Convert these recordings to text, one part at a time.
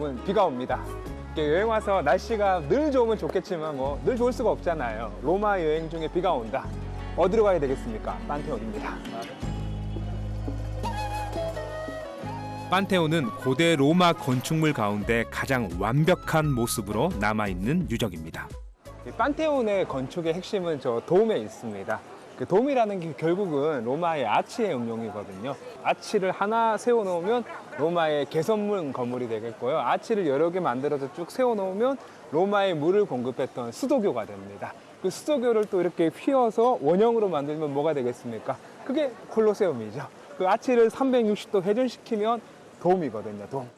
여러분 비가 옵니다. 여행 와서 날씨가 늘 좋으면 좋겠지만 뭐 늘 좋을 수가 없잖아요. 로마 여행 중에 비가 온다. 어디로 가야 되겠습니까? 판테온입니다. 판테온은 고대 로마 건축물 가운데 가장 완벽한 모습으로 남아있는 유적입니다. 이 판테온의 건축의 핵심은 저 돔에 있습니다. 그 돔이라는 게 결국은 로마의 아치의 응용이거든요. 아치를 하나 세워놓으면 로마의 개선문 건물이 되겠고요. 아치를 여러 개 만들어서 쭉 세워놓으면 로마의 물을 공급했던 수도교가 됩니다. 그 수도교를 또 이렇게 휘어서 원형으로 만들면 뭐가 되겠습니까? 그게 콜로세움이죠. 그 아치를 360도 회전시키면 돔이거든요, 돔.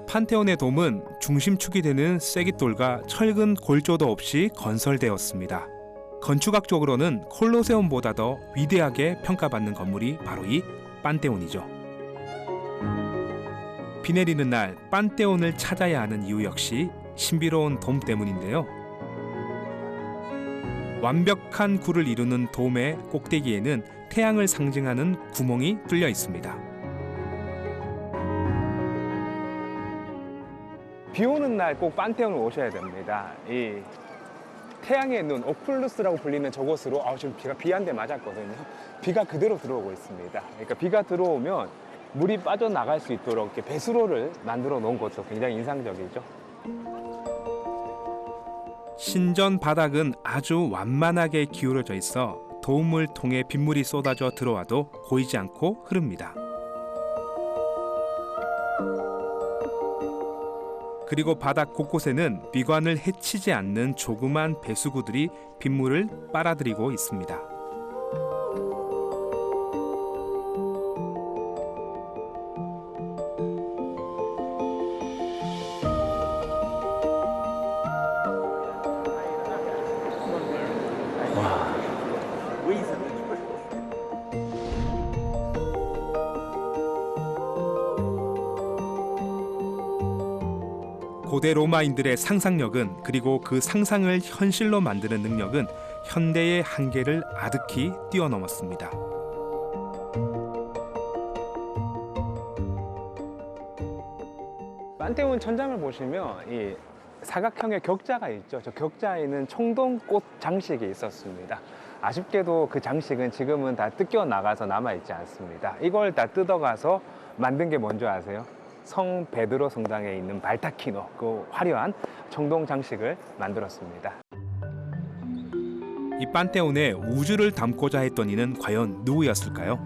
판테온의 돔은 중심축이 되는 쐐깃돌과 철근 골조도 없이 건설되었습니다. 건축학적으로는 콜로세움보다 더 위대하게 평가받는 건물이 바로 이 판테온이죠. 비 내리는 날 판테온을 찾아야 하는 이유 역시 신비로운 돔 때문인데요. 완벽한 구를 이루는 돔의 꼭대기에는 태양을 상징하는 구멍이 뚫려 있습니다. 비 오는 날 꼭 판테온을 오셔야 됩니다. 이 태양의 눈, 오큘루스라고 불리는 저곳으로 지금 비 한 대 맞았거든요. 비가 그대로 들어오고 있습니다. 그러니까 비가 들어오면 물이 빠져나갈 수 있도록 이렇게 배수로를 만들어 놓은 것도 굉장히 인상적이죠. 신전 바닥은 아주 완만하게 기울어져 있어 돔을 통해 빗물이 쏟아져 들어와도 고이지 않고 흐릅니다. 그리고 바닥 곳곳에는 미관을 해치지 않는 조그만 배수구들이 빗물을 빨아들이고 있습니다. 고대 로마인들의 상상력은 그리고 그 상상을 현실로 만드는 능력은 현대의 한계를 아득히 뛰어넘었습니다. 판테온 천장을 보시면 이 사각형의 격자가 있죠. 저 격자에는 청동꽃 장식이 있었습니다. 아쉽게도 그 장식은 지금은 다 뜯겨 나가서 남아있지 않습니다. 이걸 다 뜯어가서 만든 게 뭔지 아세요? 성 베드로 성당에 있는 발타키노, 그 화려한 청동 장식을 만들었습니다. 이 판테온에 우주를 담고자 했던 이는 과연 누구였을까요?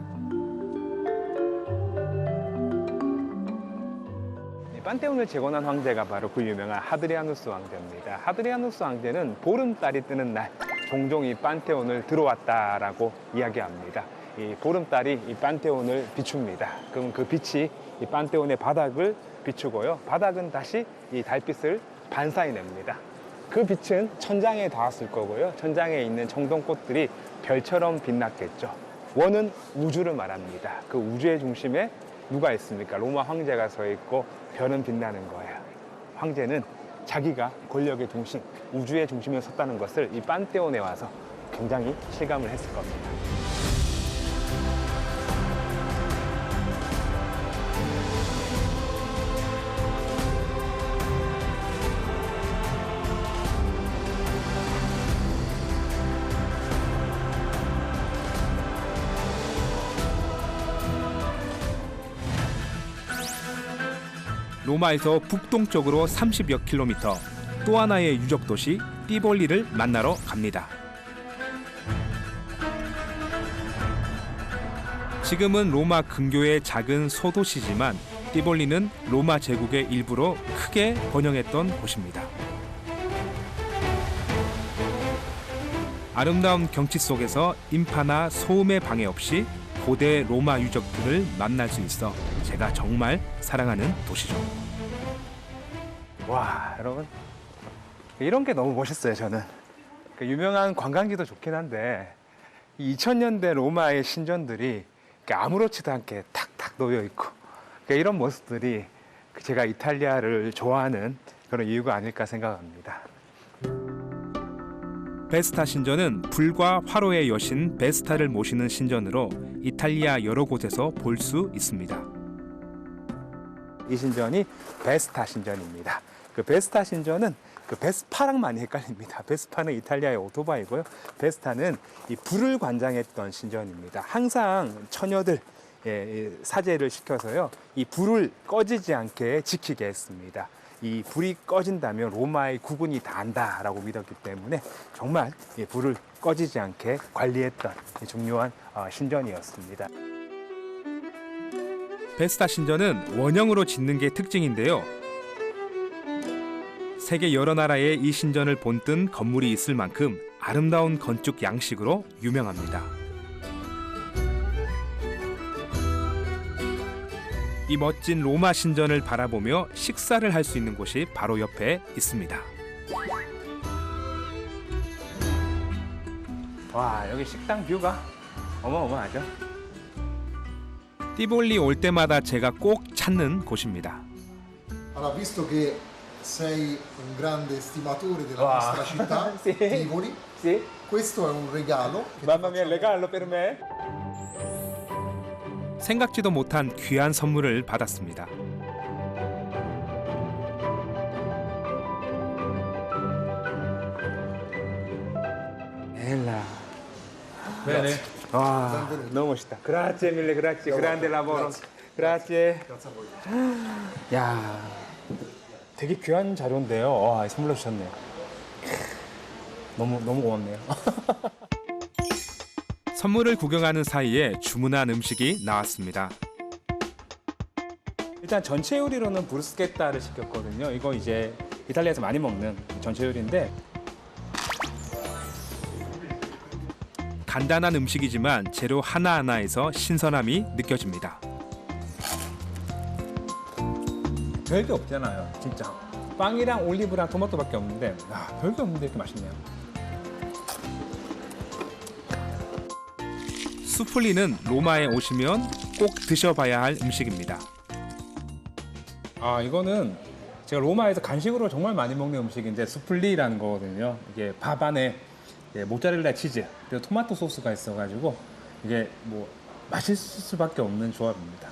판테온을 재건한 황제가 바로 그 유명한 하드리아누스 왕제입니다. 하드리아누스 왕제는 보름달이 뜨는 날 종종 이 판테온을 들어왔다라고 이야기합니다. 이 보름달이 이 판테온을 비춥니다. 그럼 그 빛이 이 판테온의 바닥을 비추고요. 바닥은 다시 이 달빛을 반사해냅니다. 그 빛은 천장에 닿았을 거고요. 천장에 있는 청동꽃들이 별처럼 빛났겠죠. 원은 우주를 말합니다. 그 우주의 중심에 누가 있습니까? 로마 황제가 서 있고 별은 빛나는 거예요. 황제는 자기가 권력의 중심, 우주의 중심에 섰다는 것을 이 판테온에 와서 굉장히 실감을 했을 겁니다. 로마에서 북동쪽으로 30여 킬로미터 또 하나의 유적 도시 띠볼리를 만나러 갑니다. 지금은 로마 근교의 작은 소도시지만 띠볼리는 로마 제국의 일부로 크게 번영했던 곳입니다. 아름다운 경치 속에서 인파나 소음의 방해 없이 고대 로마 유적들을 만날 수 있어 제가 정말 사랑하는 도시죠. 와, 여러분 이런 게 너무 멋있어요. 저는 그 유명한 관광지도 좋긴 한데 2000년대 로마의 신전들이 아무렇지도 않게 탁탁 놓여 있고 이런 모습들이 제가 이탈리아를 좋아하는 그런 이유가 아닐까 생각합니다. 베스타 신전은 불과 화로의 여신 베스타를 모시는 신전으로 이탈리아 여러 곳에서 볼 수 있습니다. 이 신전이 베스타 신전입니다. 그 베스타 신전은 그 베스파랑 많이 헷갈립니다. 베스파는 이탈리아의 오토바이고요. 베스타는 이 불을 관장했던 신전입니다. 항상 처녀들 사제를 시켜서요, 이 불을 꺼지지 않게 지키게 했습니다. 이 불이 꺼진다면 로마의 국군이 다 안다라고 믿었기 때문에 정말 이 불을 꺼지지 않게 관리했던 중요한 신전이었습니다. 베스타 신전은 원형으로 짓는 게 특징인데요. 세계 여러 나라에 이 신전을 본뜬 건물이 있을 만큼 아름다운 건축 양식으로 유명합니다. 이 멋진 로마 신전을 바라보며 식사를 할 수 있는 곳이 바로 옆에 있습니다. 와, 여기 식당 뷰가 어마어마하죠. 띠볼리 올 때마다 제가 꼭 찾는 곳입니다. Allora, visto che sei un grande estimatore della Wow. nostra città, Sì. Tivoli, Sì? questo è un regalo che ti Mamma mia, facciamo. regalo per me. 생각지도 못한 귀한 선물을 받았습니다. Bella. Bene. 와, 너무 멋있다. Grazie mille, grazie. Grande lavoro. Grazie. Grazie a voi. 야, 되게 귀한 자료인데요. 와, 선물로 주셨네요. 너무 고맙네요. 선물을 구경하는 사이에 주문한 음식이 나왔습니다. 일단 전체 요리로는 브루스케타를 시켰거든요. 이거 이제 이탈리아에서 많이 먹는 전체 요리인데 간단한 음식이지만 재료 하나하나에서 신선함이 느껴집니다. 별게 없잖아요, 진짜. 빵이랑 올리브랑 토마토밖에 없는데 별게 없는데 이렇게 맛있네요. 수플리는 로마에 오시면 꼭 드셔봐야 할 음식입니다. 아, 이거는 제가 로마에서 간식으로 정말 많이 먹는 음식인데 수플리라는 거거든요. 이게 밥 안에 모짜렐라 치즈 그리고 토마토 소스가 있어가지고 이게 뭐 맛있을 수밖에 없는 조합입니다.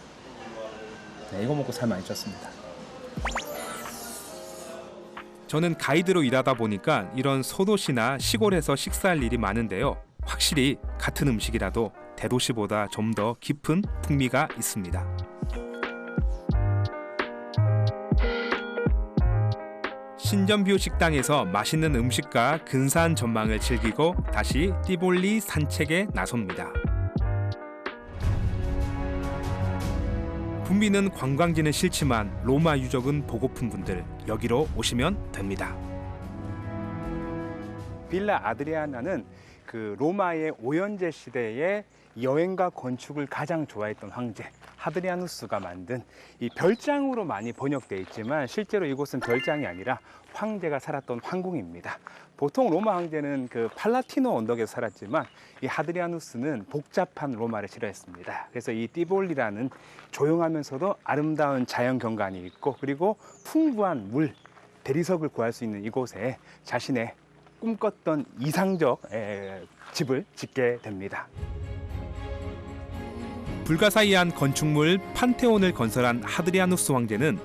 네, 이거 먹고 살 많이 쪘습니다. 저는 가이드로 일하다 보니까 이런 소도시나 시골에서 식사할 일이 많은데요. 확실히 같은 음식이라도 대도시보다 좀 더 깊은 풍미가 있습니다. 신전뷰 식당에서 맛있는 음식과 근사한 전망을 즐기고 다시 띠볼리 산책에 나섭니다. 북미는 관광지는 싫지만 로마 유적은 보고픈 분들 여기로 오시면 됩니다. 빌라 아드리아나는 그 로마의 오연제 시대에 여행과 건축을 가장 좋아했던 황제 하드리아누스가 만든 이 별장으로 많이 번역돼 있지만 실제로 이곳은 별장이 아니라 황제가 살았던 황궁입니다. 보통 로마 황제는 그 팔라티노 언덕에서 살았지만 이 하드리아누스는 복잡한 로마를 싫어했습니다. 그래서 이 띠볼리라는 조용하면서도 아름다운 자연 경관이 있고 그리고 풍부한 물, 대리석을 구할 수 있는 이곳에 자신의 꿈꿨던 이상적 집을 짓게 됩니다. 불가사의한 건축물 판테온을 건설한 하드리아누스 황제는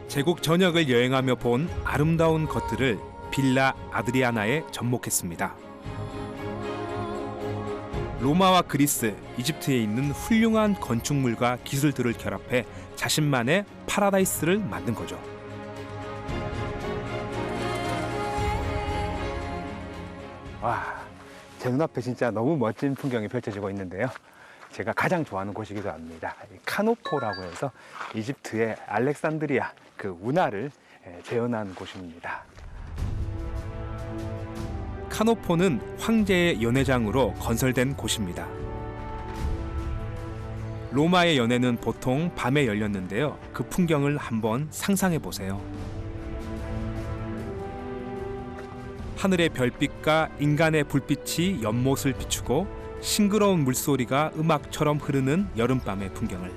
제국 전역을 여행하며 본 아름다운 것들을 빌라 아드리아나에 접목했습니다. 로마와 그리스, 이집트에 있는 훌륭한 건축물과 기술들을 결합해 자신만의 파라다이스를 만든 거죠. 와, 제 눈앞에 진짜 너무 멋진 풍경이 펼쳐지고 있는데요. 제가 가장 좋아하는 곳이기도 합니다. 카노포라고 해서 이집트의 알렉산드리아 그 운하를 재현한 곳입니다. 카노포는 황제의 연회장으로 건설된 곳입니다. 로마의 연회는 보통 밤에 열렸는데요. 그 풍경을 한번 상상해 보세요. 하늘의 별빛과 인간의 불빛이 연못을 비추고 싱그러운 물소리가 음악처럼 흐르는 여름밤의 풍경을.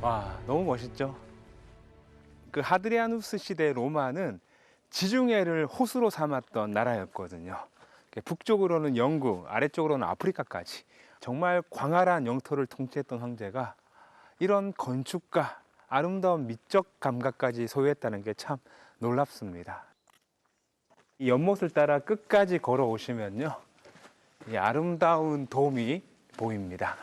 와, 너무 멋있죠? 그 하드리아누스 시대 로마는 지중해를 호수로 삼았던 나라였거든요. 북쪽으로는 영국, 아래쪽으로는 아프리카까지 정말 광활한 영토를 통치했던 황제가 이런 건축과 아름다운 미적 감각까지 소유했다는 게 참 놀랍습니다. 이 연못을 따라 끝까지 걸어오시면요, 이 아름다운 돔이 보입니다.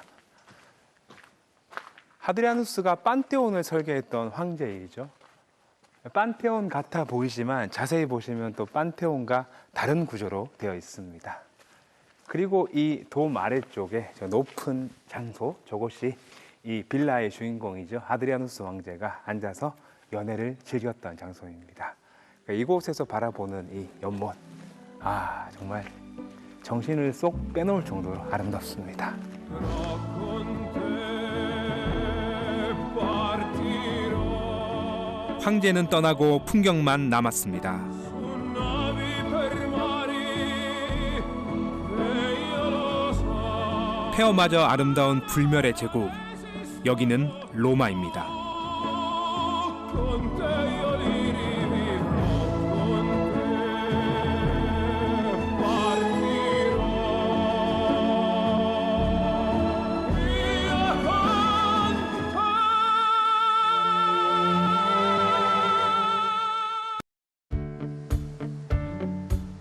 하드리아누스가 판테온을 설계했던 황제이죠. 판테온 같아 보이지만 자세히 보시면 또 판테온과 다른 구조로 되어 있습니다. 그리고 이 돔 아래쪽에 저 높은 장소, 저곳이 이 빌라의 주인공이죠. 하드리아누스 왕제가 앉아서 연애를 즐겼던 장소입니다. 이곳에서 바라보는 이 연못, 정말 정신을 쏙 빼놓을 정도로 아름답습니다. 황제는 떠나고 풍경만 남았습니다. 폐허마저 아름다운 불멸의 제국, 여기는 로마입니다.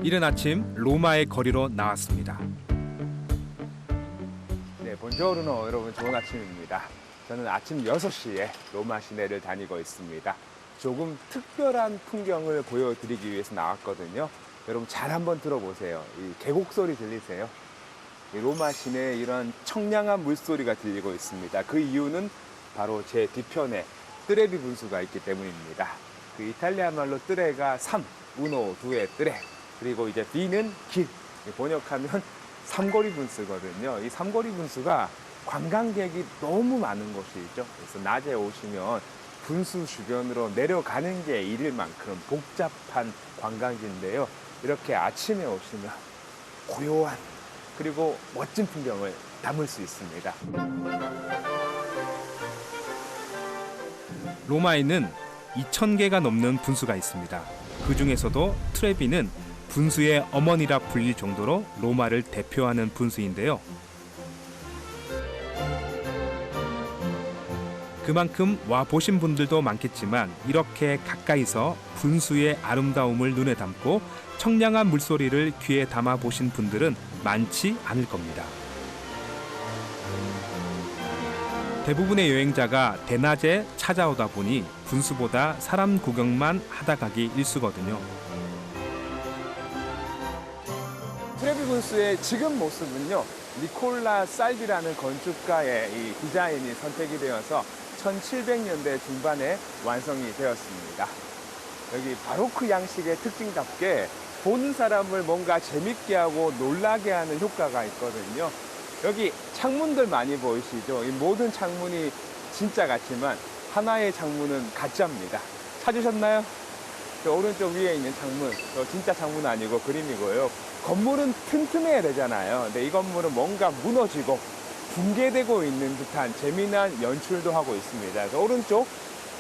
이른 아침 로마의 거리로 나왔습니다. 네, 본조르노 여러분, 좋은 아침입니다. 저는 아침 6시에 로마 시내를 다니고 있습니다. 조금 특별한 풍경을 보여드리기 위해서 나왔거든요. 여러분 잘 한번 들어보세요. 이 계곡 소리 들리세요? 이 로마 시내에 이런 청량한 물소리가 들리고 있습니다. 그 이유는 바로 제 뒤편에 뜨레비 분수가 있기 때문입니다. 그 이탈리아 말로 뜨레가 삶, 우노, 두에 뜨레, 그리고 이제 비는 길, 번역하면 삼거리 분수거든요. 이 삼거리 분수가 관광객이 너무 많은 곳이죠. 그래서 낮에 오시면 분수 주변으로 내려가는 게 일일 만큼 복잡한 관광지인데요. 이렇게 아침에 오시면 고요한 그리고 멋진 풍경을 담을 수 있습니다. 로마에는 2,000개가 넘는 분수가 있습니다. 그 중에서도 트레비는 분수의 어머니라 불릴 정도로 로마를 대표하는 분수인데요. 그만큼 와 보신 분들도 많겠지만 이렇게 가까이서 분수의 아름다움을 눈에 담고 청량한 물소리를 귀에 담아 보신 분들은 많지 않을 겁니다. 대부분의 여행자가 대낮에 찾아오다 보니 분수보다 사람 구경만 하다 가기 일쑤거든요. 트레비 분수의 지금 모습은요, 니콜라 살비라는 건축가의 이 디자인이 선택이 되어서 1700년대 중반에 완성이 되었습니다. 여기 바로크 양식의 특징답게 보는 사람을 뭔가 재밌게 하고 놀라게 하는 효과가 있거든요. 여기 창문들 많이 보이시죠? 이 모든 창문이 진짜 같지만 하나의 창문은 가짜입니다. 찾으셨나요? 저 오른쪽 위에 있는 창문, 저 진짜 창문 아니고 그림이고요. 건물은 튼튼해야 되잖아요. 근데 이 건물은 뭔가 무너지고 붕괴되고 있는 듯한 재미난 연출도 하고 있습니다. 그래서 오른쪽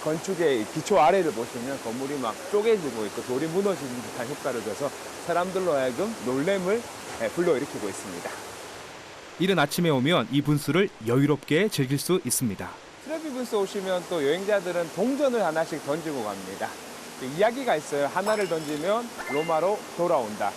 건축의 기초 아래를 보시면 건물이 막 쪼개지고 있고 돌이 무너지는 듯한 효과를 줘서 사람들로 하여금 놀램을 불러일으키고 있습니다. 이른 아침에 오면 이 분수를 여유롭게 즐길 수 있습니다. 트레비 분수 오시면 또 여행자들은 동전을 하나씩 던지고 갑니다. 이야기가 있어요. 하나를 던지면 로마로 돌아온다.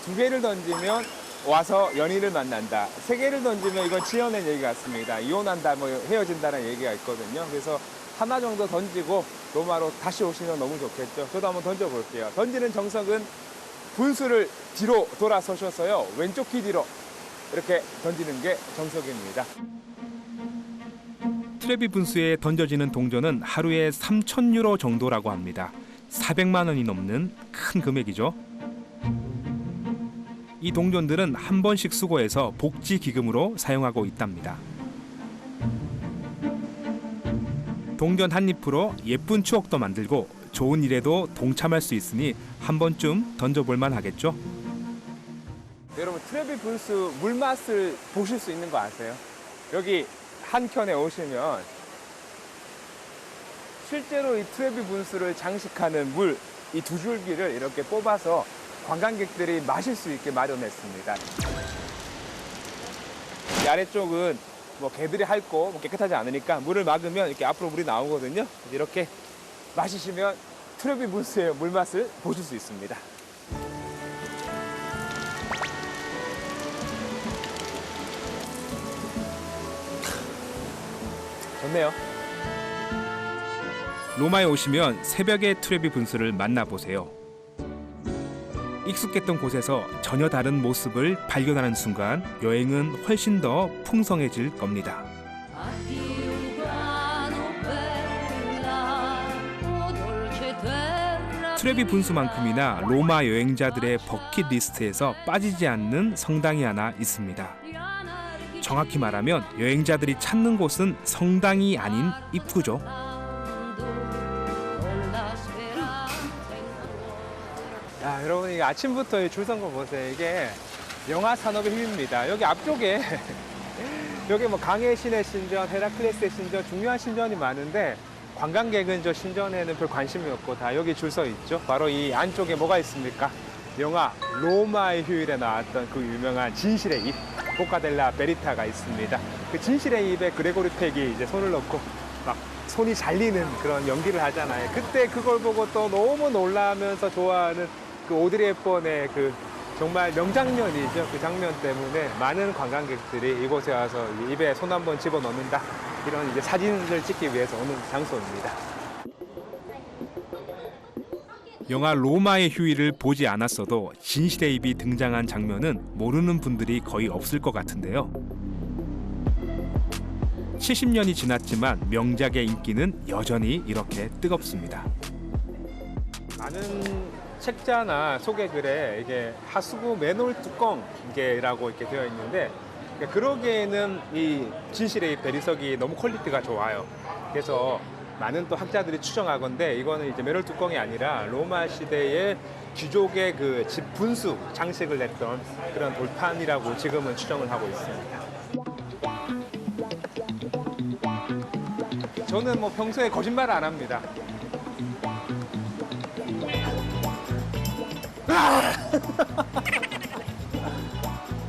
2개를 던지면 와서 연인을 만난다. 3개를 던지면 이건 지어낸 얘기 같습니다. 이혼한다, 뭐 헤어진다는 얘기가 있거든요. 그래서 하나 정도 던지고 로마로 다시 오시면 너무 좋겠죠. 저도 한번 던져볼게요. 던지는 정석은 분수를 뒤로 돌아서셔서요, 왼쪽 귀 뒤로 이렇게 던지는 게 정석입니다. 트레비 분수에 던져지는 동전은 하루에 3,000유로 정도라고 합니다. 400만 원이 넘는 큰 금액이죠. 이 동전들은 한 번씩 수거해서 복지 기금으로 사용하고 있답니다. 동전 한 잎으로 예쁜 추억도 만들고 좋은 일에도 동참할 수 있으니 한 번쯤 던져볼 만 하겠죠? 여러분, 트레비 분수 물맛을 보실 수 있는 거 아세요? 여기 한켠에 오시면 실제로 이 트레비 분수를 장식하는 물, 이 2줄기를 이렇게 뽑아서 관광객들이 마실 수 있게 마련했습니다. 이 아래쪽은 뭐 개들이 핥고 뭐 깨끗하지 않으니까 물을 막으면 이렇게 앞으로 물이 나오거든요. 이렇게 마시시면 트레비 분수의 물맛을 보실 수 있습니다. 좋네요. 로마에 오시면 새벽의 트레비 분수를 만나보세요. 익숙했던 곳에서 전혀 다른 모습을 발견하는 순간 여행은 훨씬 더 풍성해질 겁니다. 트레비 분수만큼이나 로마 여행자들의 버킷리스트에서 빠지지 않는 성당이 하나 있습니다. 정확히 말하면 여행자들이 찾는 곳은 성당이 아닌 입구죠. 야, 여러분 이게 아침부터 줄 선 거 보세요. 이게 영화 산업의 힘입니다. 여기 앞쪽에 여기 뭐 강의 신의 신전, 헤라클레스의 신전, 중요한 신전이 많은데 관광객은 저 신전에는 별 관심이 없고 다 여기 줄 서 있죠. 바로 이 안쪽에 뭐가 있습니까? 영화 로마의 휴일에 나왔던 그 유명한 진실의 입, 보카델라 베리타가 있습니다. 그 진실의 입에 그레고리 팩이 이제 손을 넣고 막 손이 잘리는 그런 연기를 하잖아요. 그때 그걸 보고 또 너무 놀라면서 좋아하는 그 오드리 헵번의 그 정말 명장면이죠. 그 장면 때문에 많은 관광객들이 이곳에 와서 입에 손 한번 집어넣는다. 이런 이제 사진을 찍기 위해서 오는 장소입니다. 영화 로마의 휴일을 보지 않았어도 진실의 입이 등장한 장면은 모르는 분들이 거의 없을 것 같은데요. 70년이 지났지만 명작의 인기는 여전히 이렇게 뜨겁습니다. 많은 책자나 소개글에 이게 하수구 맨홀 뚜껑이라고 이렇게 되어 있는데 그러기에는 이 진실의 배리석이 너무 퀄리티가 좋아요. 그래서 많은 또 학자들이 추정하건대 이거는 이제 맨홀 뚜껑이 아니라 로마 시대의 귀족의 그 집 분수 장식을 냈던 그런 돌판이라고 지금은 추정을 하고 있습니다. 저는 뭐 평소에 거짓말 안 합니다.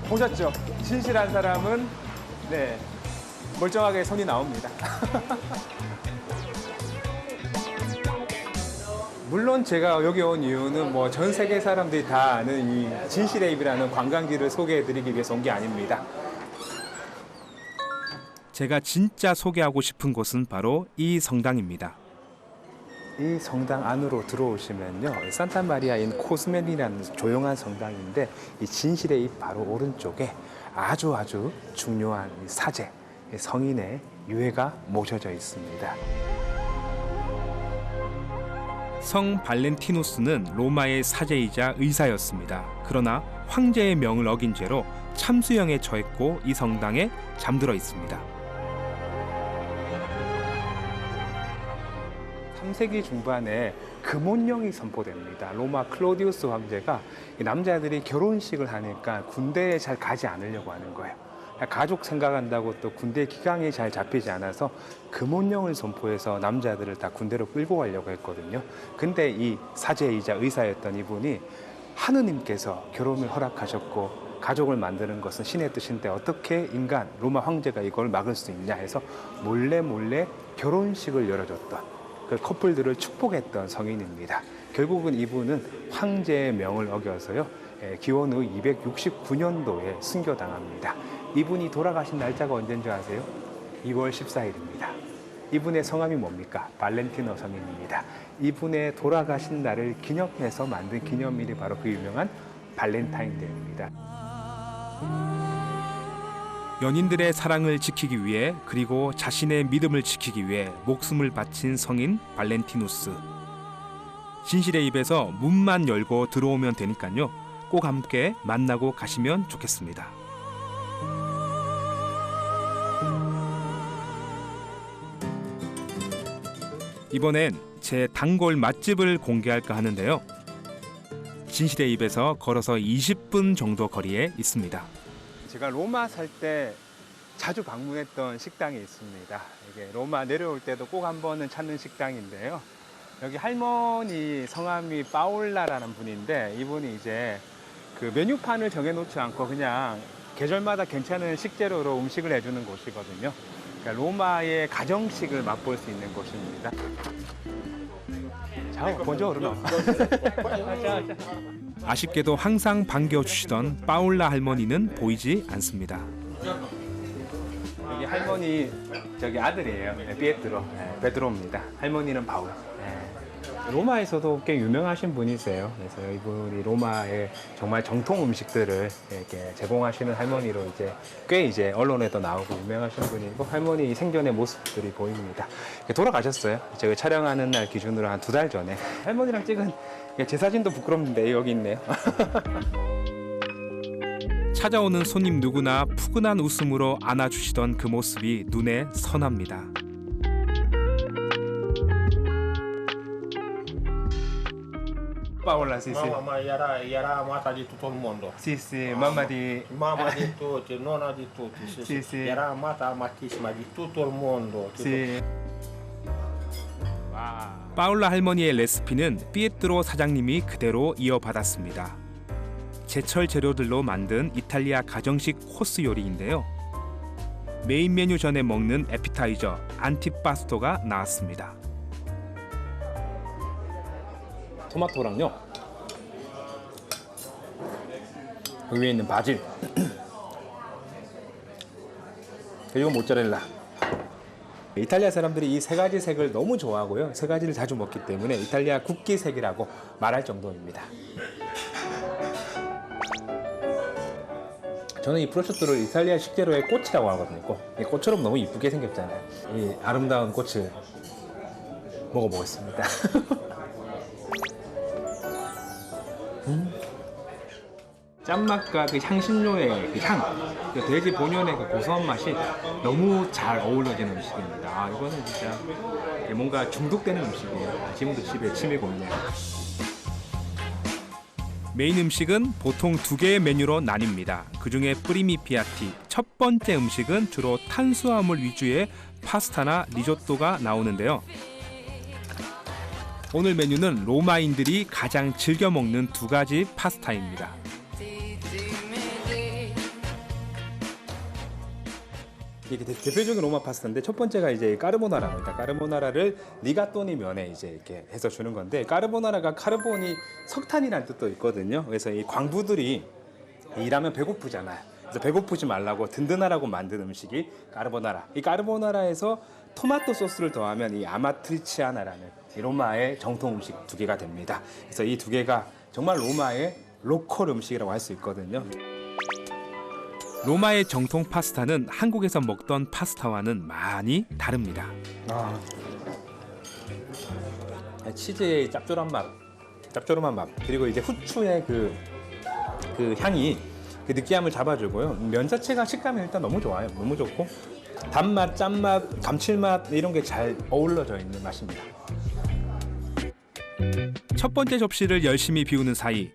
보셨죠? 진실한 사람은 네 멀쩡하게 손이 나옵니다. 물론 제가 여기 온 이유는 뭐 전 세계 사람들이 다 아는 이 진실의 입이라는 관광지를 소개해드리기 위해서 온 게 아닙니다. 제가 진짜 소개하고 싶은 곳은 바로 이 성당입니다. 이 성당 안으로 들어오시면요, 산타 마리아 인 코스메리라는 조용한 성당인데 이 진실의 입 바로 오른쪽에 아주 중요한 사제, 성인의 유해가 모셔져 있습니다. 성 발렌티누스는 로마의 사제이자 의사였습니다. 그러나 황제의 명을 어긴 죄로 참수형에 처했고 이 성당에 잠들어 있습니다. 3세기 중반에 금혼령이 선포됩니다. 로마 클로디우스 황제가 이 남자들이 결혼식을 하니까 군대에 잘 가지 않으려고 하는 거예요. 가족 생각한다고 또 군대 기강이 잘 잡히지 않아서 금혼령을 선포해서 남자들을 다 군대로 끌고 가려고 했거든요. 근데 이 사제이자 의사였던 이분이 하느님께서 결혼을 허락하셨고 가족을 만드는 것은 신의 뜻인데 어떻게 인간 로마 황제가 이걸 막을 수 있냐 해서 몰래 결혼식을 열어줬던 그 커플들을 축복했던 성인입니다. 결국은 이분은 황제의 명을 어겨서요, 기원 후 269년도에 순교당합니다. 이분이 돌아가신 날짜가 언제인 줄 아세요? 2월 14일입니다. 이분의 성함이 뭡니까? 발렌티노 성인입니다. 이분의 돌아가신 날을 기념해서 만든 기념일이 바로 그 유명한 발렌타인데이입니다. 연인들의 사랑을 지키기 위해 그리고 자신의 믿음을 지키기 위해 목숨을 바친 성인 발렌티누스. 진실의 입에서 문만 열고 들어오면 되니까요. 꼭 함께 만나고 가시면 좋겠습니다. 이번엔 제 단골 맛집을 공개할까 하는데요. 진실의 입에서 걸어서 20분 정도 거리에 있습니다. 제가 로마 살 때 자주 방문했던 식당이 있습니다. 이게 로마 내려올 때도 꼭 한 번은 찾는 식당인데요. 여기 할머니 성함이 파올라라는 분인데 이분이 이제 그 메뉴판을 정해놓지 않고 그냥 계절마다 괜찮은 식재료로 음식을 해주는 곳이거든요. 그러니까 로마의 가정식을 맛볼 수 있는 곳입니다. 자, buongiorno. 아쉽게도 항상 반겨주시던 파울라 할머니는 보이지 않습니다. 여기 할머니 저기 아들이에요. 네, 피에트로, 네, 베드로입니다. 할머니는 바울. 네. 로마에서도 꽤 유명하신 분이세요. 그래서 이분이 로마의 정말 정통 음식들을 이렇게 제공하시는 할머니로 꽤 언론에도 나오고 유명하신 분이고 할머니 생전의 모습들이 보입니다. 돌아가셨어요. 제가 촬영하는 날 기준으로 한 2달 전에 할머니랑 찍은 제 사진도 부끄럽는데 여기 있네요. 찾아오는 손님 누구나 푸근한 웃음으로 안아주시던 그 모습이 눈에 선합니다. Paola, sì, sì. Ma era amata di tutto il mondo. Sì, sì, mamma di... Mamma di tutti, nonna di tutti. Sì, Sì, sì. sì. Era amata, amatissima di tutto il mondo. Sì. 와. 파울라 할머니의 레시피는 피에트로 사장님이 그대로 이어받았습니다. 제철 재료들로 만든 이탈리아 가정식 코스 요리인데요. 메인 메뉴 전에 먹는 에피타이저 안티파스토가 나왔습니다. 토마토랑요. 여기 위에 있는 바질. 그리고 모짜렐라. 이탈리아 사람들이 이 3가지 색을 너무 좋아하고요. 3가지를 자주 먹기 때문에 이탈리아 국기색이라고 말할 정도입니다. 저는 이 프로쇼토를 이탈리아 식재료의 꽃이라고 하거든요. 이 꽃처럼 너무 이쁘게 생겼잖아요. 이 아름다운 꽃을 먹어보겠습니다. 짠맛과 그 향신료의 그 향, 그 돼지 본연의 그 고소한 맛이 너무 잘 어우러지는 음식입니다. 아, 이거는 진짜 뭔가 중독되는 음식이에요. 지금도 집에 침이 고이네요. 메인 음식은 보통 2개의 메뉴로 나뉩니다. 그중에 프리미 피아티, 첫 번째 음식은 주로 탄수화물 위주의 파스타나 리조또가 나오는데요. 오늘 메뉴는 로마인들이 가장 즐겨 먹는 2가지 파스타입니다. 이게 대표적인 로마 파스타인데 첫 번째가 까르보나라입니다. 까르보나라를 리가토니 면에 이렇게 해서 주는 건데 까르보나라가 카르보니 석탄이라는 뜻도 있거든요. 그래서 이 광부들이 일하면 배고프잖아요. 그래서 배고프지 말라고 든든하라고 만든 음식이 까르보나라. 이 까르보나라에서 토마토 소스를 더하면 이 아마트리치아나라는 이 로마의 정통 음식 2개가 됩니다. 그래서 이 2개가 정말 로마의 로컬 음식이라고 할 수 있거든요. 로마의 정통 파스타는 한국에서 먹던 파스타와는 많이 다릅니다. 치즈의 짭조름한 맛, 그리고 후추의 그 향이 그 느끼함을 잡아주고요. 면 자체가 식감이 일단 너무 좋아요. 너무 좋고 단맛, 짠맛, 감칠맛 이런 게 잘 어우러져 있는 맛입니다. 첫 번째 접시를 열심히 비우는 사이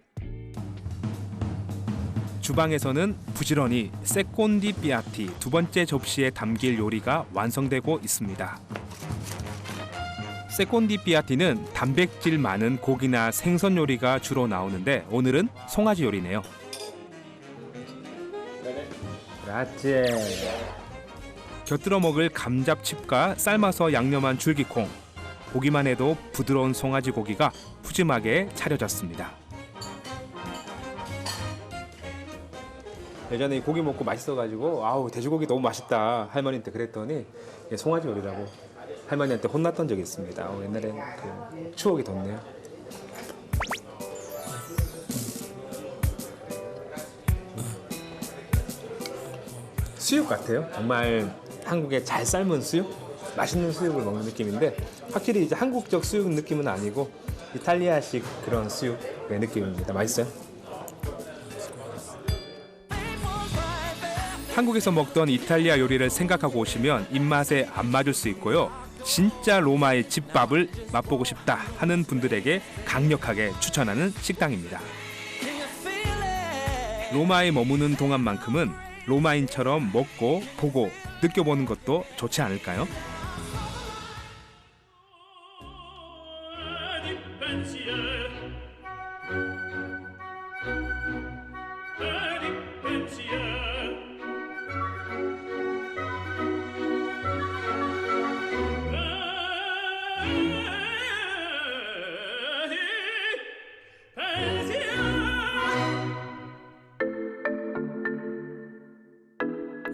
주방에서는 부지런히 세콘디 피아티 2번째 접시에 담길 요리가 완성되고 있습니다. 세콘디 피아티는 단백질 많은 고기나 생선 요리가 주로 나오는데 오늘은 송아지 요리네요. 그렇지. 곁들여 먹을 감잡칩과 삶아서 양념한 줄기콩, 보기만 해도 부드러운 송아지 고기가 푸짐하게 차려졌습니다. 예전에 고기 먹고 맛있어가지고 아우 돼지고기 너무 맛있다 할머니한테 그랬더니 송아지 요리라고 할머니한테 혼났던 적이 있습니다. 옛날엔 그 추억이 돋네요. 수육 같아요. 정말 한국의 잘 삶은 수육, 맛있는 수육을 먹는 느낌인데 확실히 한국적 수육 느낌은 아니고 이탈리아식 그런 수육의 느낌입니다. 맛있어요? 한국에서 먹던 이탈리아 요리를 생각하고 오시면 입맛에 안 맞을 수 있고요. 진짜 로마의 집밥을 맛보고 싶다 하는 분들에게 강력하게 추천하는 식당입니다. 로마에 머무는 동안만큼은 로마인처럼 먹고 보고 느껴보는 것도 좋지 않을까요? pensier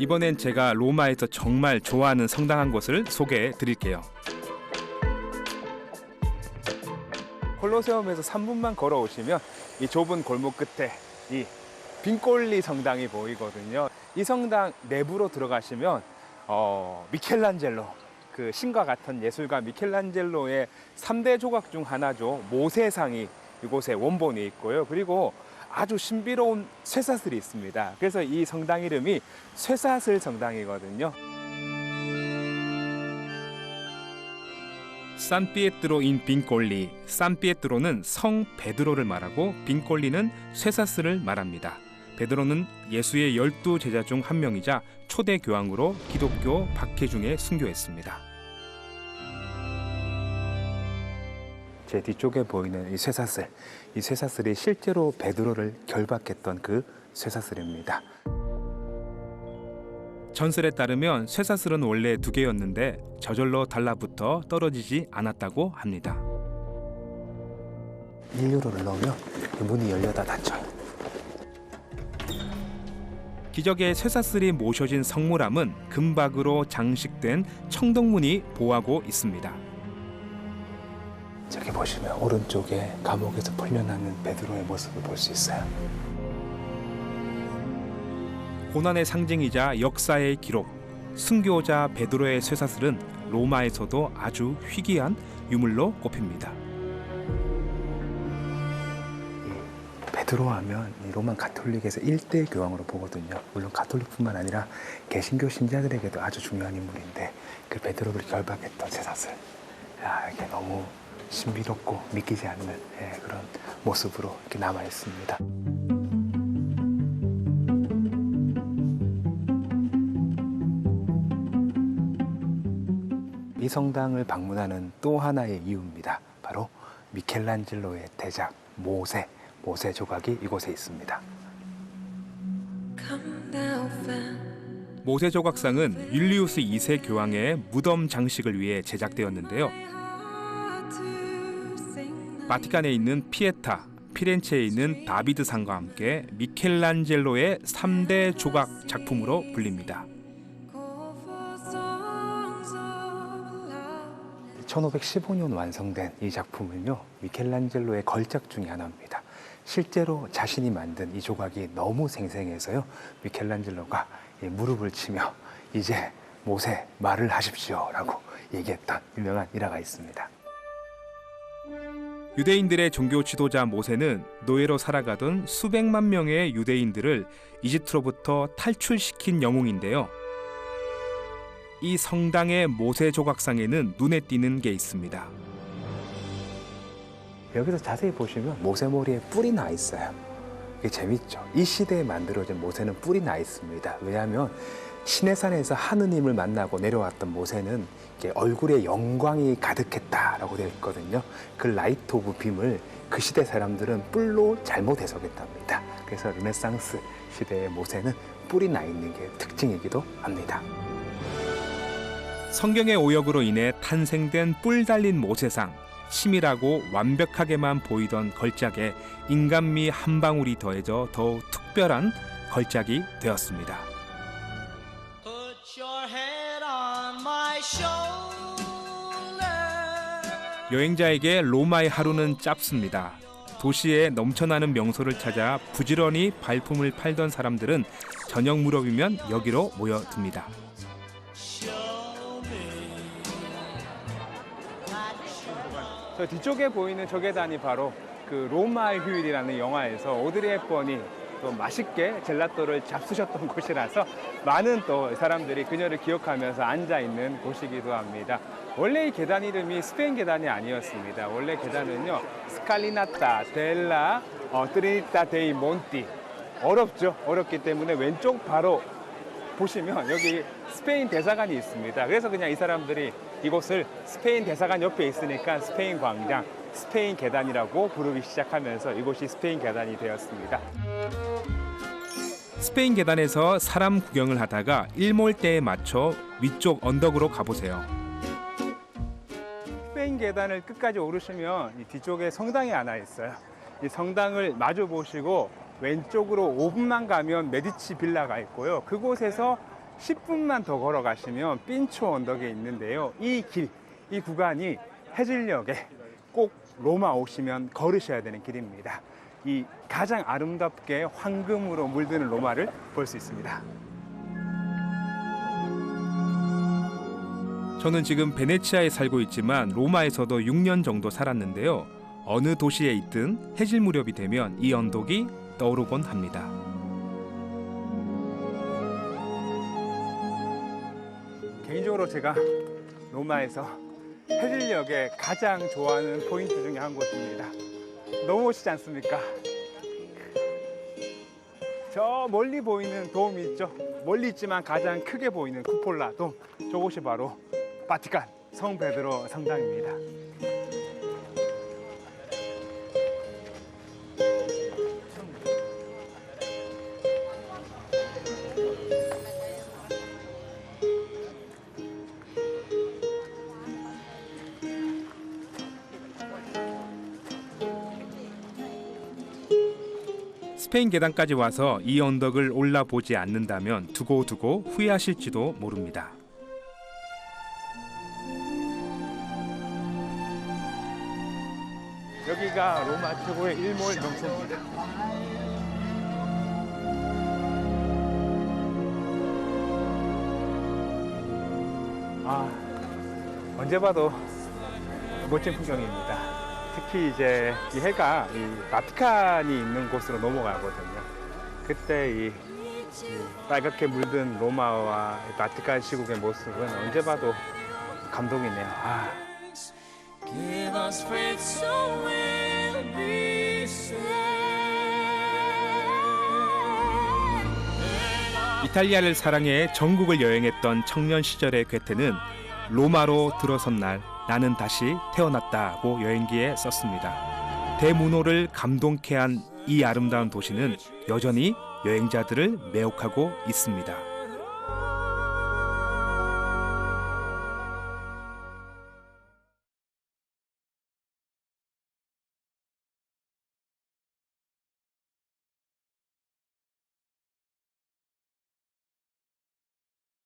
이번엔 제가 로마에서 정말 좋아하는 성당 한 곳을 소개해 드릴게요. 콜로세움에서 3분만 걸어오시면 이 좁은 골목 끝에 이 빈골리 성당이 보이거든요. 이 성당 내부로 들어가시면 미켈란젤로, 그 신과 같은 예술가 미켈란젤로의 3대 조각 중 하나죠. 모세상이 이곳에 원본이 있고요. 그리고 아주 신비로운 쇠사슬이 있습니다. 그래서 이 성당 이름이 쇠사슬 성당이거든요. 산피에트로 인 빈골리. 산피에트로는 성 베드로를 말하고 빈골리는 쇠사슬을 말합니다. 베드로는 예수의 12제자 중 한 명이자 초대 교황으로 기독교 박해중에 순교했습니다. 제 뒤쪽에 보이는 이 쇠사슬, 이 쇠사슬이 실제로 베드로를 결박했던 그 쇠사슬입니다. 전설에 따르면 쇠사슬은 원래 2개였는데 저절로 달라붙어 떨어지지 않았다고 합니다. 1유로를 넣으면 문이 열려다 닫혀요. 기적의 쇠사슬이 모셔진 성모람은 금박으로 장식된 청동문이 보호하고 있습니다. 저기 보시면 오른쪽에 감옥에서 풀려나는 베드로의 모습을 볼 수 있어요. 고난의 상징이자 역사의 기록, 순교자 베드로의 쇠사슬은 로마에서도 아주 희귀한 유물로 꼽힙니다. 베드로 하면 이 로마 가톨릭에서 1대 교황으로 보거든요. 물론 가톨릭뿐만 아니라 개신교 신자들에게도 아주 중요한 인물인데 그 베드로를 결박했던 쇠사슬, 이게 너무 신비롭고 믿기지 않는 그런 모습으로 이렇게 남아 있습니다. 이 성당을 방문하는 또 하나의 이유입니다. 바로 미켈란젤로의 대작 모세 조각이 이곳에 있습니다. 모세 조각상은 율리우스 2세 교황의 무덤 장식을 위해 제작되었는데요. 바티칸에 있는 피에타, 피렌체에 있는 다비드상과 함께 미켈란젤로의 3대 조각 작품으로 불립니다. 1515년 완성된 이 작품은요, 미켈란젤로의 걸작 중에 하나입니다. 실제로 자신이 만든 이 조각이 너무 생생해서요, 미켈란젤로가 무릎을 치며 이제 모세 말을 하십시오 라고 얘기했던 유명한 일화가 있습니다. 유대인들의 종교 지도자 모세는 노예로 살아가던 수백만 명의 유대인들을 이집트로부터 탈출시킨 영웅인데요. 이 성당의 모세 조각상에는 눈에 띄는 게 있습니다. 여기서 자세히 보시면 모세 머리에 뿔이 나 있어요. 이게 재밌죠. 이 시대에 만들어진 모세는 뿔이 나 있습니다. 왜냐하면 시내산에서 하느님을 만나고 내려왔던 모세는 얼굴에 영광이 가득했다라고 되어 있거든요. 그 라이트 오브 빔을 그 시대 사람들은 뿔로 잘못 해석했답니다. 그래서 르네상스 시대의 모세는 뿔이 나 있는 게 특징이기도 합니다. 성경의 오역으로 인해 탄생된 뿔 달린 모세상. 치밀하고 완벽하게만 보이던 걸작에 인간미 한 방울이 더해져 더욱 특별한 걸작이 되었습니다. 여행자에게 로마의 하루는 짧습니다. 도시에 넘쳐나는 명소를 찾아 부지런히 발품을 팔던 사람들은 저녁 무렵이면 여기로 모여듭니다. 저 뒤쪽에 보이는 저 계단이 바로 그 로마의 휴일이라는 영화에서 오드리 헵번이 또 맛있게 젤라또를 잡수셨던 곳이라서 많은 또 사람들이 그녀를 기억하면서 앉아있는 곳이기도 합니다. 원래 이 계단 이름이 스페인 계단이 아니었습니다. 원래 계단은요, 스칼리나타 델라 트리니타 데이 몬티. 어렵죠. 어렵기 때문에 왼쪽 바로 보시면 여기 스페인 대사관이 있습니다. 그래서 그냥 이 사람들이 이곳을 스페인 대사관 옆에 있으니까 스페인 광장, 스페인 계단이라고 부르기 시작하면서 이곳이 스페인 계단이 되었습니다. 스페인 계단에서 사람 구경을 하다가 일몰때에 맞춰 위쪽 언덕으로 가보세요. 스페인 계단을 끝까지 오르시면 이 뒤쪽에 성당이 하나 있어요. 이 성당을 마주 보시고 왼쪽으로 5분만 가면 메디치 빌라가 있고요. 그곳에서 10분만 더 걸어가시면 핀초 언덕에 있는데요. 이 구간이 해질녘에 꼭 로마 오시면 걸으셔야 되는 길입니다. 이 가장 아름답게 황금으로 물드는 로마를 볼 수 있습니다. 저는 지금 베네치아에 살고 있지만 로마에서도 6년 정도 살았는데요. 어느 도시에 있든 해질 무렵이 되면 이 언덕이 떠오르곤 합니다. 개인적으로 제가 로마에서 해질녘에 가장 좋아하는 포인트 중에 한 곳입니다. 너무 멋지지 않습니까? 저 멀리 보이는 돔 있죠? 멀리 있지만 가장 크게 보이는 쿠폴라 돔. 저곳이 바로 바티칸 성 베드로 성당입니다. 스페인 계단까지 와서 이 언덕을 올라보지 않는다면 두고두고 후회하실지도 모릅니다. 여기가 로마 최고의 일몰 명소입니다. 언제 봐도 멋진 풍경입니다. 특히 이제 이 해가 이 바티칸이 있는 곳으로 넘어가거든요. 그때 이 빨갛게 물든 로마와 바티칸 시국의 모습은 언제 봐도 감동이네요. Give us faith so we'll be saved. 이탈리아를 사랑해 전국을 여행했던 청년 시절의 괴테는 로마로 들어선 날 나는 다시 태어났다고 여행기에 썼습니다. 대문호를 감동케 한 이 아름다운 도시는 여전히 여행자들을 매혹하고 있습니다.